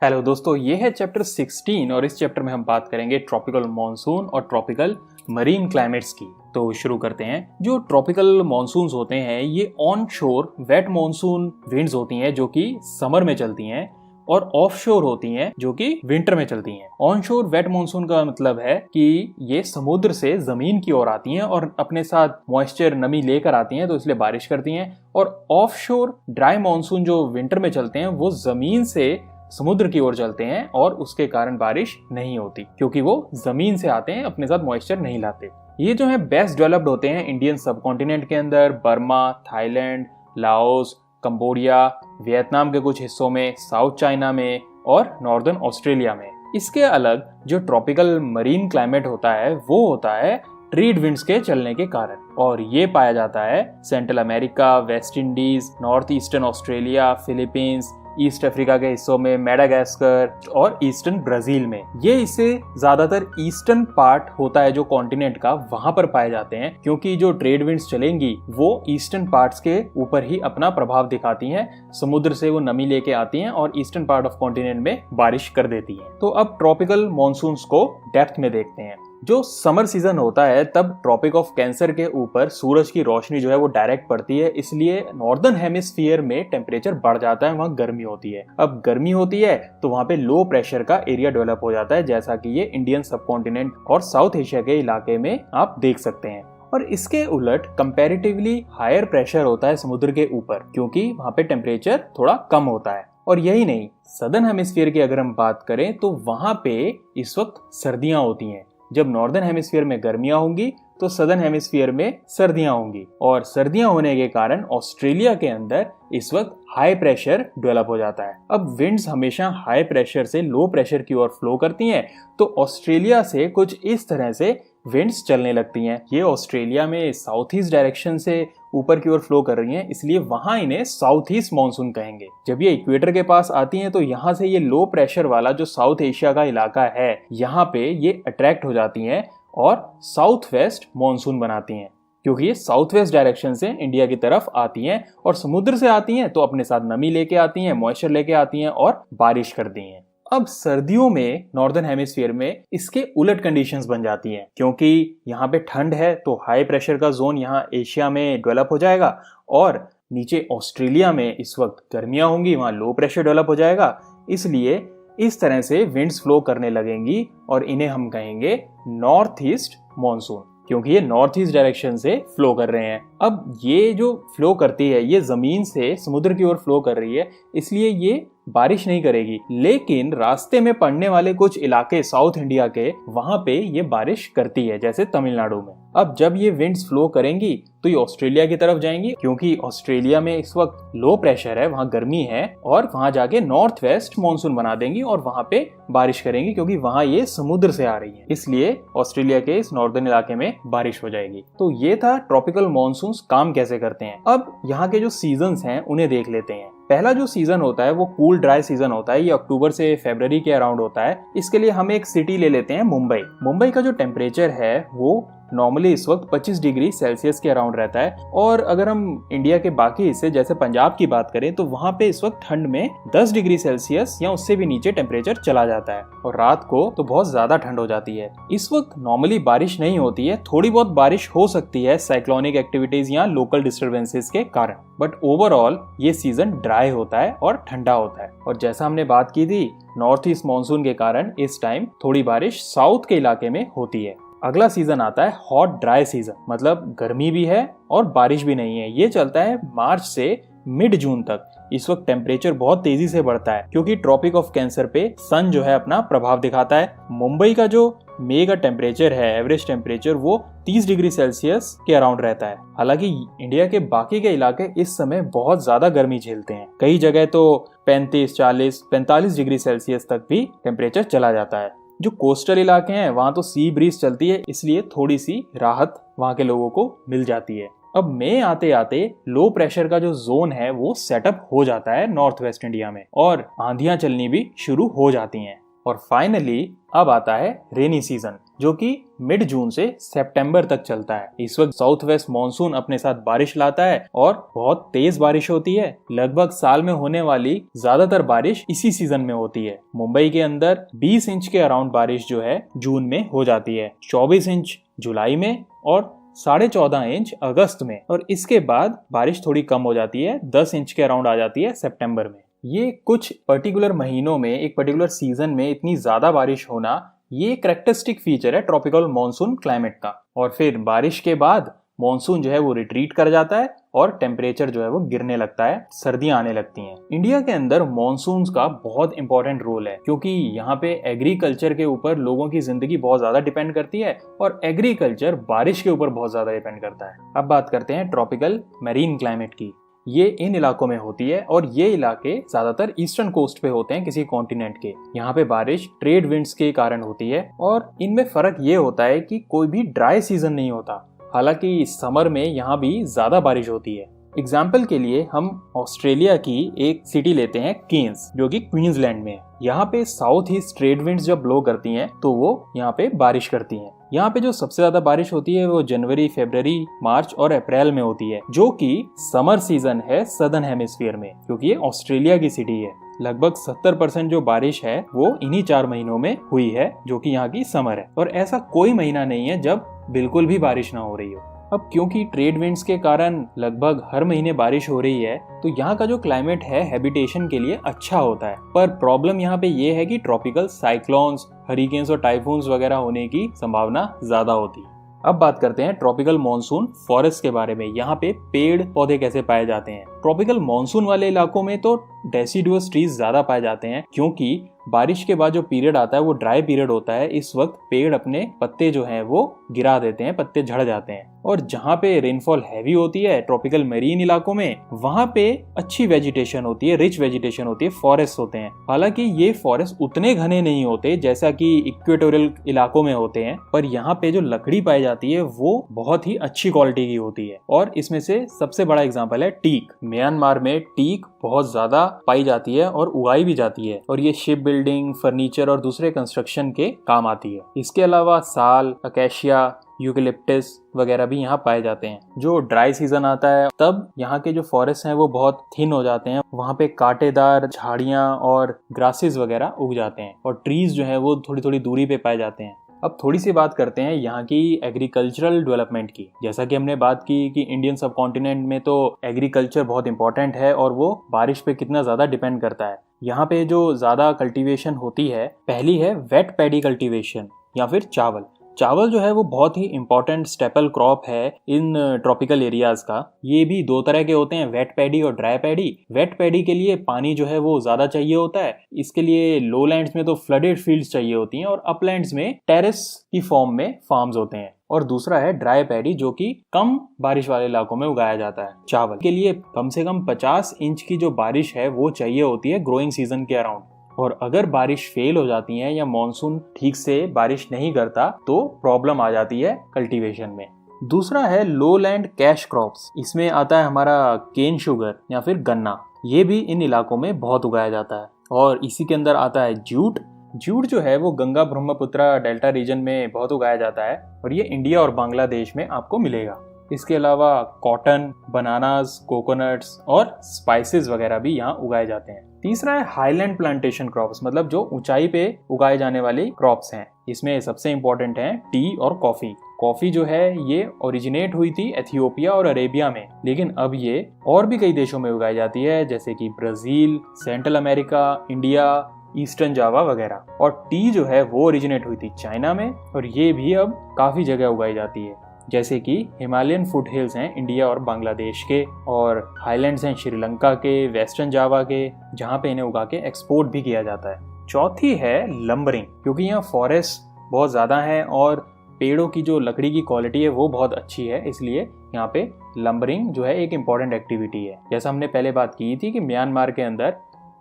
Hello दोस्तों, ये है चैप्टर 16 और इस चैप्टर में हम बात करेंगे ट्रॉपिकल मॉनसून और ट्रॉपिकल मरीन क्लाइमेट्स की। तो शुरू करते हैं। जो ट्रॉपिकल मॉनसून्स होते हैं ये ऑन शोर वेट मॉनसून विंड्स होती हैं जो कि समर में चलती हैं और ऑफ शोर होती हैं जो कि विंटर में चलती हैं। ऑन शोर वेट मॉनसून का मतलब है कि ये समुद्र से जमीन की ओर आती हैं और अपने साथ मॉइस्चर नमी लेकर आती हैं, तो इसलिए बारिश करती हैं। और ऑफ शोर ड्राई मॉनसून जो विंटर में चलते हैं वो जमीन से समुद्र की ओर चलते हैं और उसके कारण बारिश नहीं होती क्योंकि वो जमीन से आते हैं, अपने साथ मॉइस्चर नहीं लाते। ये जो है बेस्ट डेवलप्ड होते हैं इंडियन सबकॉन्टिनेंट के अंदर, Burma, Thailand, Laos, Cambodia, Vietnam के कुछ हिस्सों में, साउथ चाइना में और नॉर्दर्न ऑस्ट्रेलिया में। इसके अलग जो ट्रॉपिकल मरीन क्लाइमेट होता है वो होता है ट्रेड विंड्स के चलने के कारण, और ये पाया जाता है central America, West Indies, north eastern Australia, Philippines, east Africa के हिस्सों में, मेडागास्कर और ईस्टर्न ब्राजील में। ये इसे ज्यादातर ईस्टर्न पार्ट होता है जो कॉन्टिनेंट का, वहां पर पाए जाते हैं क्योंकि जो ट्रेड विंड्स चलेंगी वो ईस्टर्न पार्ट्स के ऊपर ही अपना प्रभाव दिखाती हैं। समुद्र से वो नमी लेके आती हैं और ईस्टर्न पार्ट ऑफ कॉन्टिनेंट में बारिश कर देती हैं। तो अब ट्रॉपिकल मॉनसून्स को डेप्थ में देखते हैं। जो समर सीजन होता है तब ट्रॉपिक ऑफ कैंसर के ऊपर सूरज की रोशनी जो है वो डायरेक्ट पड़ती है, इसलिए नॉर्दर्न हेमिस्फीयर में टेम्परेचर बढ़ जाता है, वहाँ गर्मी होती है। अब गर्मी होती है तो वहाँ पे लो प्रेशर का एरिया डेवलप हो जाता है, जैसा कि ये इंडियन सबकॉन्टिनेंट और साउथ एशिया के इलाके में आप देख सकते हैं। और इसके उलट कंपैरेटिवली हायर प्रेशर होता है समुद्र के ऊपर क्योंकि वहाँ पे टेम्परेचर थोड़ा कम होता है। और यही नहीं, सदर्न हेमिस्फीयर की अगर हम बात करें तो वहाँ पे इस वक्त सर्दियां होती हैं। जब नॉर्दर्न हेमिस्फीयर में गर्मियां होंगी तो सदर्न हेमिस्फीयर में सर्दियां होंगी, और सर्दियां होने के कारण ऑस्ट्रेलिया के अंदर इस वक्त हाई प्रेशर डेवलप हो जाता है। अब विंड्स हमेशा हाई प्रेशर से लो प्रेशर की ओर फ्लो करती हैं, तो ऑस्ट्रेलिया से कुछ इस तरह से विंड्स चलने लगती हैं। ये ऑस्ट्रेलिया में साउथ ईस्ट डायरेक्शन से ऊपर की ओर फ्लो कर रही हैं, इसलिए वहां इन्हें साउथ ईस्ट मॉनसून कहेंगे। जब ये इक्वेटर के पास आती हैं तो यहाँ से ये लो प्रेशर वाला जो साउथ एशिया का इलाका है, यहाँ पे ये अट्रैक्ट हो जाती हैं और साउथ वेस्ट मॉनसून बनाती हैं क्योंकि ये साउथ वेस्ट डायरेक्शन से इंडिया की तरफ आती हैं और समुद्र से आती हैं तो अपने साथ नमी लेके आती हैं, मॉइस्चर लेके आती हैं और बारिश करती हैं। अब सर्दियों में नॉर्दर्न हेमिस्फीयर में इसके उलट कंडीशंस बन जाती हैं क्योंकि यहाँ पे ठंड है तो हाई प्रेशर का जोन यहाँ एशिया में डेवलप हो जाएगा, और नीचे ऑस्ट्रेलिया में इस वक्त गर्मियां होंगी, वहाँ लो प्रेशर डेवलप हो जाएगा। इसलिए इस तरह से विंड्स फ्लो करने लगेंगी और इन्हें हम कहेंगे नॉर्थ ईस्ट मॉनसून क्योंकि ये नॉर्थ ईस्ट डायरेक्शन से फ्लो कर रहे हैं। अब ये जो फ्लो करती है ये जमीन से समुद्र की ओर फ्लो कर रही है, इसलिए ये बारिश नहीं करेगी, लेकिन रास्ते में पड़ने वाले कुछ इलाके साउथ इंडिया के, वहां पे ये बारिश करती है, जैसे तमिलनाडु में। अब जब ये विंड्स फ्लो करेंगी तो ये ऑस्ट्रेलिया की तरफ जाएंगी क्योंकि ऑस्ट्रेलिया में इस वक्त लो प्रेशर है, वहां गर्मी है, और वहां जाके नॉर्थ वेस्ट मॉनसून बना देंगी और वहां पे बारिश करेंगी क्योंकि वहां ये समुद्र से आ रही है, इसलिए ऑस्ट्रेलिया के इस नॉर्दर्न इलाके में बारिश हो जाएगी। तो ये था ट्रॉपिकल मॉनसून काम कैसे करते हैं। अब यहाँ के जो सीजन्स हैं उन्हें देख लेते हैं। पहला जो सीजन होता है वो कूल ड्राई सीजन होता है, ये अक्टूबर से फरवरी के अराउंड होता है। इसके लिए हम एक सिटी ले लेते हैं, मुंबई। मुंबई का जो टेम्परेचर है वो नॉर्मली इस वक्त 25 डिग्री सेल्सियस के अराउंड रहता है, और अगर हम इंडिया के बाकी हिस्से जैसे पंजाब की बात करें तो वहाँ पे इस वक्त ठंड में 10 डिग्री सेल्सियस या उससे भी नीचे टेम्परेचर चला जाता है, और रात को तो बहुत ज्यादा ठंड हो जाती है। इस वक्त नॉर्मली बारिश नहीं होती है, थोड़ी बहुत बारिश हो सकती है साइक्लोनिक एक्टिविटीज या लोकल डिस्टर्बेंसेस के कारण, बट ओवरऑल ये सीजन ड्राई होता है और ठंडा होता है। और जैसा हमने बात की थी, नॉर्थ ईस्ट मॉनसून के कारण इस टाइम थोड़ी बारिश साउथ के इलाके में होती है। अगला सीजन आता है हॉट ड्राई सीजन, मतलब गर्मी भी है और बारिश भी नहीं है। ये चलता है मार्च से मिड जून तक। इस वक्त टेम्परेचर बहुत तेजी से बढ़ता है क्योंकि ट्रॉपिक ऑफ कैंसर पे सन जो है अपना प्रभाव दिखाता है। मुंबई का जो मई का टेम्परेचर है, एवरेज टेम्परेचर, वो 30 डिग्री सेल्सियस के अराउंड रहता है। हालांकि इंडिया के बाकी के इलाके इस समय बहुत ज्यादा गर्मी झेलते हैं, कई जगह तो 35, 40, 45 डिग्री सेल्सियस तक भी टेम्परेचर चला जाता है। जो कोस्टल इलाके हैं वहां तो सी ब्रीज चलती है, इसलिए थोड़ी सी राहत वहां के लोगों को मिल जाती है। अब मई आते आते लो प्रेशर का जो जोन है वो सेटअप हो जाता है नॉर्थ वेस्ट इंडिया में, और आंधियां चलनी भी शुरू हो जाती हैं। और फाइनली अब आता है रेनी सीजन, जो कि मिड जून से सितंबर तक चलता है। इस वक्त साउथ वेस्ट मानसून अपने साथ बारिश लाता है और बहुत तेज बारिश होती है। लगभग साल में होने वाली ज्यादातर बारिश इसी सीजन में होती है। मुंबई के अंदर 20 इंच के अराउंड बारिश जो है जून में हो जाती है, 24 इंच जुलाई में और 14.5 इंच अगस्त में, और इसके बाद बारिश थोड़ी कम हो जाती है, 10 इंच के अराउंड आ जाती है सितंबर में। ये कुछ पर्टिकुलर महीनों में, एक पर्टिकुलर सीजन में इतनी ज्यादा बारिश होना, ये कैरेक्टरिस्टिक फीचर है ट्रॉपिकल मॉनसून क्लाइमेट का। और फिर बारिश के बाद मॉनसून जो है वो रिट्रीट कर जाता है और टेम्परेचर जो है वो गिरने लगता है, सर्दियां आने लगती हैं। इंडिया के अंदर मॉनसून्स का बहुत इंपॉर्टेंट रोल है, क्योंकि यहाँ पे एग्रीकल्चर के ऊपर लोगों की जिंदगी बहुत ज्यादा डिपेंड करती है और एग्रीकल्चर बारिश के ऊपर बहुत ज्यादा डिपेंड करता है। अब बात करते हैं ट्रॉपिकल मैरीन क्लाइमेट की। ये इन इलाकों में होती है और ये इलाके ज्यादातर ईस्टर्न कोस्ट पे होते हैं किसी कॉन्टिनेंट के। यहाँ पे बारिश ट्रेड विंड्स के कारण होती है और इनमें फर्क ये होता है कि कोई भी ड्राई सीजन नहीं होता। हालांकि समर में यहाँ भी ज्यादा बारिश होती है। एग्जाम्पल के लिए हम ऑस्ट्रेलिया की एक सिटी लेते हैं, केन्स, जो कि क्वींसलैंड में है। यहाँ पे साउथ ईस्ट ट्रेड विंड्स जब ब्लो करती हैं तो वो यहाँ पे बारिश करती हैं। यहाँ पे जो सबसे ज्यादा बारिश होती है वो जनवरी, फरवरी, मार्च और अप्रैल में होती है, जो कि समर सीजन है सदर्न हेमिस्फीयर में, क्योंकि ये ऑस्ट्रेलिया की सिटी है। लगभग 70% जो बारिश है वो इन्हीं 4 महीनों में हुई है, जो कि यहाँ की समर है। और ऐसा कोई महीना नहीं है जब बिल्कुल भी बारिश ना हो रही हो। अब क्योंकि ट्रेड विंड्स के कारण लगभग हर महीने बारिश हो रही है, तो यहाँ का जो क्लाइमेट है हैबिटेशन के लिए अच्छा होता है। पर प्रॉब्लम यहाँ पे ये है कि ट्रॉपिकल साइक्लोन्स, हरिकेन्स और टाइफून्स वगैरह होने की संभावना ज्यादा होती है। अब बात करते हैं ट्रॉपिकल मॉनसून फॉरेस्ट के बारे में। यहाँ पे पेड़ पौधे कैसे पाए जाते हैं। ट्रॉपिकल मॉनसून वाले इलाकों में तो डेसिडुअस ट्रीज ज्यादा पाए जाते हैं, क्योंकि बारिश के बाद जो पीरियड आता है वो ड्राई पीरियड होता है। इस वक्त पेड़ अपने पत्ते जो हैं वो गिरा देते हैं, पत्ते झड़ जाते हैं। और जहाँ पे रेनफॉल हैवी होती है ट्रॉपिकल मेरीन इलाकों में, वहाँ पे अच्छी वेजिटेशन होती है, रिच वेजिटेशन होती है, फॉरेस्ट होते हैं। हालांकि ये फॉरेस्ट उतने घने नहीं होते जैसा कि इक्वेटोरियल इलाकों में होते हैं, पर यहाँ पे जो लकड़ी पाई जाती है वो बहुत ही अच्छी क्वालिटी की होती है। और इसमें से सबसे बड़ा एग्जाम्पल है टीक। म्यांमार में टीक बहुत ज्यादा पाई जाती है और उगाई भी जाती है, और ये शिप बिल्डिंग, फर्नीचर और दूसरे कंस्ट्रक्शन के काम आती है। इसके अलावा साल, अकेशिया, यूकेलिप्टस वगैरह भी यहाँ पाए जाते हैं। जो ड्राई सीजन आता है तब यहाँ के जो फॉरेस्ट हैं वो बहुत थिन हो जाते हैं। वहाँ पे कांटेदार झाड़ियाँ और ग्रासेस वगैरह उग जाते हैं और ट्रीज जो है वो थोड़ी थोड़ी दूरी पे पाए जाते हैं। अब थोड़ी सी बात करते हैं यहाँ की एग्रीकल्चरल डेवलपमेंट की। जैसा कि हमने बात की कि इंडियन सब कॉन्टिनेंट में तो एग्रीकल्चर बहुत इंपॉर्टेंट है और वो बारिश पे कितना ज़्यादा डिपेंड करता है। यहाँ पे जो ज़्यादा कल्टीवेशन होती है, पहली है वेट पैडी कल्टीवेशन या फिर चावल। चावल जो है वो बहुत ही इंपॉर्टेंट स्टेपल क्रॉप है इन ट्रॉपिकल एरियाज का। ये भी 2 तरह के होते हैं, वेट पैडी और ड्राई पैडी। वेट पैडी के लिए पानी जो है वो ज्यादा चाहिए होता है, इसके लिए लोलैंड्स में तो फ्लडेड फील्ड्स चाहिए होती हैं और अपलैंड्स में टेरेस की फॉर्म में फार्म्स होते हैं। और दूसरा है ड्राई पैडी, जो कि कम बारिश वाले इलाकों में उगाया जाता है। चावल के लिए कम से कम 50 इंच की जो बारिश है वो चाहिए होती है ग्रोइंग सीजन के अराउंड। और अगर बारिश फेल हो जाती है या मॉनसून ठीक से बारिश नहीं करता तो प्रॉब्लम आ जाती है कल्टीवेशन में। दूसरा है लोलैंड कैश क्रॉप्स। इसमें आता है हमारा केन शुगर या फिर गन्ना। ये भी इन इलाकों में बहुत उगाया जाता है। और इसी के अंदर आता है जूट। जूट जो है वो गंगा ब्रह्मपुत्र डेल्टा रीजन में बहुत उगाया जाता है और ये इंडिया और बांग्लादेश में आपको मिलेगा। इसके अलावा कॉटन, बनानास, कोकोनट्स और स्पाइसेस वगैरह भी यहाँ उगाए जाते हैं। तीसरा है हाईलैंड प्लांटेशन क्रॉप्स, मतलब जो ऊंचाई पे उगाए जाने वाली क्रॉप्स हैं। इसमें सबसे इंपॉर्टेंट है टी और कॉफी। कॉफी जो है ये ओरिजिनेट हुई थी एथियोपिया और अरेबिया में, लेकिन अब ये और भी कई देशों में उगाई जाती है, जैसे कि Brazil, central America, India, eastern Java वगैरह। और टी जो है वो ओरिजिनेट हुई थी चाइना में और ये भी अब काफी जगह उगाई जाती है, जैसे कि हिमालयन फुट हिल्स हैं इंडिया और बांग्लादेश के, और हाईलैंड्स हैं श्रीलंका के, वेस्टर्न जावा के, जहाँ पे इन्हें उगा के एक्सपोर्ट भी किया जाता है। चौथी है लंबरिंग, क्योंकि यहाँ फॉरेस्ट बहुत ज़्यादा है और पेड़ों की जो लकड़ी की क्वालिटी है वो बहुत अच्छी है, इसलिए यहाँ पे लंबरिंग जो है एक इम्पॉर्टेंट एक्टिविटी है। जैसा हमने पहले बात की थी कि म्यांमार के अंदर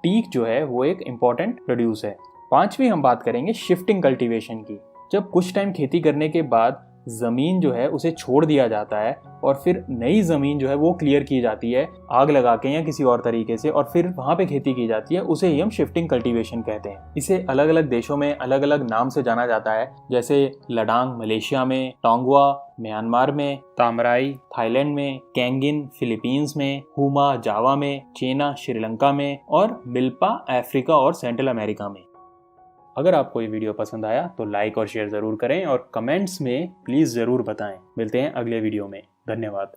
टीक जो है वो एक इम्पॉर्टेंट प्रोड्यूस है। पांचवी हम बात करेंगे शिफ्टिंग कल्टीवेशन की। जब कुछ टाइम खेती करने के बाद जमीन जो है उसे छोड़ दिया जाता है और फिर नई जमीन जो है वो क्लियर की जाती है आग लगा के या किसी और तरीके से, और फिर वहां पे खेती की जाती है, उसे ही हम शिफ्टिंग कल्टीवेशन कहते हैं। इसे अलग अलग देशों में अलग अलग नाम से जाना जाता है, जैसे लडांग मलेशिया में, टोंगवा म्यांमार में, तामराई थाईलैंड में, कैंगिन फिलीपींस में, हुमा जावा में, चेना श्रीलंका में और मिल्पा अफ्रीका और सेंट्रल अमेरिका में। अगर आपको ये वीडियो पसंद आया तो लाइक और शेयर जरूर करें और कमेंट्स में प्लीज जरूर बताएं। मिलते हैं अगले वीडियो में। धन्यवाद।